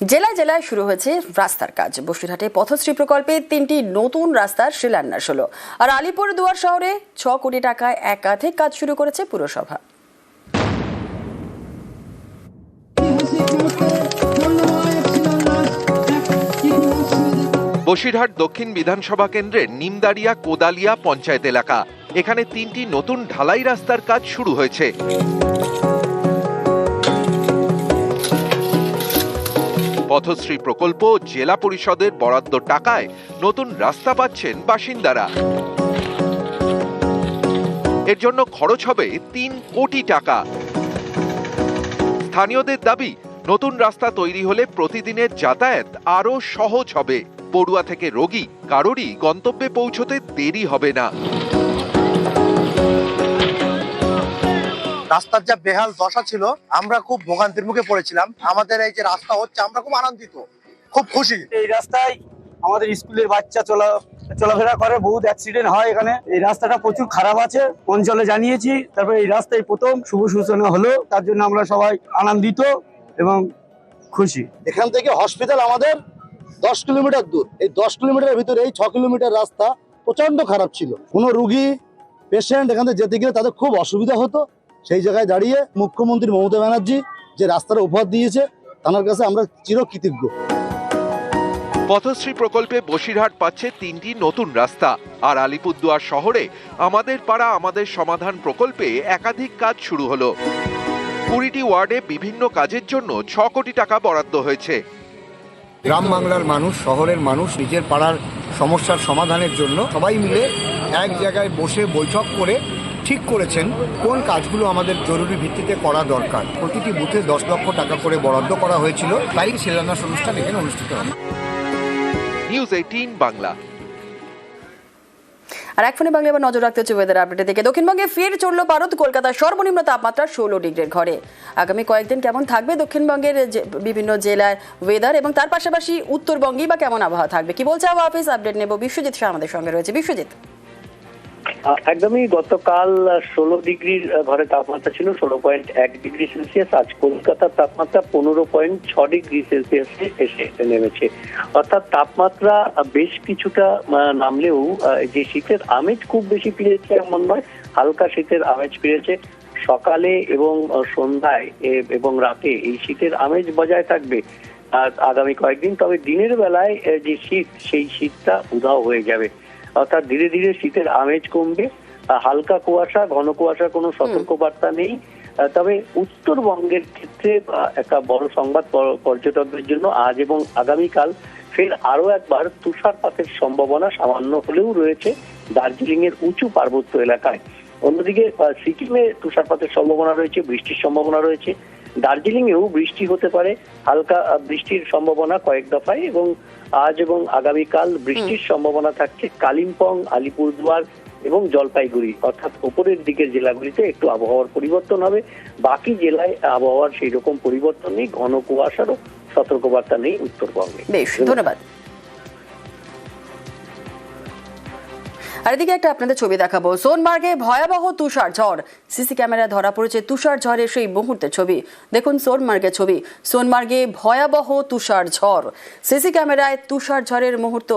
জেলায় জেলায় শুরু হয়েছে রাস্তার কাজ। বসিরহাটে পথশ্রী প্রকল্পে 3টি নতুন রাস্তার শিলান্যাস হলো। আর আলিপুরদুয়ার শহরে 6 কোটি টাকায় একাধিক কাজ শুরু করেছে পুরসভা। বসিরহাট দক্ষিণ বিধানসভা কেন্দ্রের নিমদারিয়া কোদালিয়া পঞ্চায়েত এলাকা। এখানে 3টি নতুন ঢালাই রাস্তার কাজ শুরু হয়েছে। পথশ্রী প্রকল্প জেলা পরিষদের বরাদ্দ টাকায় নতুন রাস্তা পাচ্ছেন বাসিন্দারা। এর জন্য খরচ হবে 3 কোটি টাকা। স্থানীয়দের দাবি, নতুন রাস্তা তৈরি হলে প্রতিদিনের যাতায়াত আরো সহজ হবে। পড়ুয়া থেকে রোগী কারোরই গন্তব্যে পৌঁছতে দেরি হবে না। রাস্তার যা বেহাল দশা ছিল, আমরা খুব ভোগান্তির মুখে পড়েছিলাম। আমাদের এই যে রাস্তা হচ্ছে, আমরা খুব আনন্দিত, খুব খুশি। এই রাস্তায় আমাদের স্কুলের বাচ্চা চলাফেরা করে, বহুত অ্যাক্সিডেন্ট হয় এখানে। এই রাস্তাটা প্রচুর খারাপ আছে, অঞ্চলে জানিয়েছি। তারপরে এই রাস্তায় প্রথম শুভ সূচনা হলো, তার জন্য আমরা সবাই আনন্দিত এবং খুশি। এখান থেকে হসপিটাল আমাদের 10 কিলোমিটার দূর। এই 10 কিলোমিটারের ভিতরে এই 6 কিলোমিটার রাস্তা প্রচন্ড খারাপ ছিল। কোনো রুগী পেশেন্ট এখান থেকে যেতে গেলে তাদের খুব অসুবিধা হতো। সেই জায়গায় দাঁড়িয়ে মুখ্যমন্ত্রী মমতা ব্যানার্জি যে রাস্তাটা উপহার দিয়েছে, তার কাছে আমরা চিরকৃতজ্ঞ। পথশ্রী প্রকল্পে বসিরহাট পাচ্ছে 3টি নতুন রাস্তা। আর আলিপুরদুয়ার শহরে আমাদের পাড়া আমাদের সমাধান প্রকল্পে একাধিক কাজ শুরু হলো। 20টি ওয়ার্ডে বিভিন্ন কাজের জন্য 6 কোটি টাকা বরাদ্দ হয়েছে। গ্রাম বাংলার মানুষ, শহরের মানুষ নিজের পাড়ার সমস্যার সমাধানের জন্য সবাই মিলে এক জায়গায় বসে বৈঠক করে ঠিক করেছেন কোন কাজগুলো আমাদের জরুরি ভিত্তিতে করা দরকার। প্রতিটি বুথে 10 লক্ষ টাকা করে বরাদ্দ করা হয়েছিল, তাই শিলান্যাস অনুষ্ঠান এখানে অনুষ্ঠিত হবে। নিউজ 18 বাংলা। আর এক ফোনে বাংলা এবার নজর রাখতে হচ্ছে ওয়েদার আপডেটের দিকে। দক্ষিণবঙ্গে ফের চলল পারদ। কলকাতার সর্বনিম্ন তাপমাত্রা 16 ডিগ্রির ঘরে। আগামী কয়েকদিন কেমন থাকবে দক্ষিণবঙ্গের বিভিন্ন জেলার ওয়েদার, এবং তার পাশাপাশি উত্তরবঙ্গে বা কেমন আবহাওয়া থাকবে, কি বলছে আবহাওয়া অফিস? আপডেট নেব। বিশ্বজিৎ শাহ আমাদের সঙ্গে রয়েছে। বিশ্বজিৎ, একদমই গতকাল 16 ডিগ্রির ঘরে তাপমাত্রা ছিল, 16.1 ডিগ্রি সেলসিয়াস। আজ কলকাতার তাপমাত্রা 15.6 ডিগ্রি সেলসিয়াসে এসে নেমেছে। অর্থাৎ তাপমাত্রা বেশ কিছুটা নামলেও যে শীতের আমেজ খুব বেশি ফিরেছে এমন নয়, হালকা শীতের আমেজ ফিরেছে। সকালে এবং সন্ধ্যায় এবং রাতে এই শীতের আমেজ বজায় থাকবে আগামী কয়েকদিন। তবে দিনের বেলায় যে শীত, সেই শীতটা উধাও হয়ে যাবে। অর্থাৎ ধীরে ধীরে শীতের আমেজ কমবে। হালকা কুয়াশা, ঘন কুয়াশার কোনো সতর্কবার্তা নেই। তবে উত্তরবঙ্গের ক্ষেত্রে একটা বড় সংবাদ পর্যটকদের জন্য, আজ এবং আগামীকাল ফের আরো একবার তুষারপাতের সম্ভাবনা সামান্য হলেও রয়েছে দার্জিলিং এর উঁচু পার্বত্য এলাকায়। অন্যদিকে সিকিমে তুষারপাতের সম্ভাবনা রয়েছে, বৃষ্টির সম্ভাবনা রয়েছে। দার্জিলিং এও বৃষ্টি হতে পারে, হালকা বৃষ্টির সম্ভাবনা কয়েক দফায়। এবং আজ এবং আগামীকাল বৃষ্টির সম্ভাবনা থাকছে কালিম্পং, আলিপুরদুয়ার এবং জলপাইগুড়ি। অর্থাৎ উপরের দিকের জেলাগুলিতে একটু আবহাওয়ার পরিবর্তন হবে, বাকি জেলায় আবহাওয়ার সেই রকম পরিবর্তন নেই, ঘন কুয়াশারও সতর্কবার্তা নেই উত্তরবঙ্গে। বেশ, ধন্যবাদ। আর এদিকে একটা আপনাদের ছবি দেখাবো। সোনমার্গে ভয়াবহ তুষার ঝড়। সিসি ক্যামেরায় ধরা পড়েছে তুষার ঝড়ের সেই মুহূর্তের ছবি। দেখুন সোনমার্গের ছবি। সোনমার্গে ভয়াবহ তুষার ঝড়, সিসি ক্যামেরায় তুষার ঝড়ের মুহূর্ত।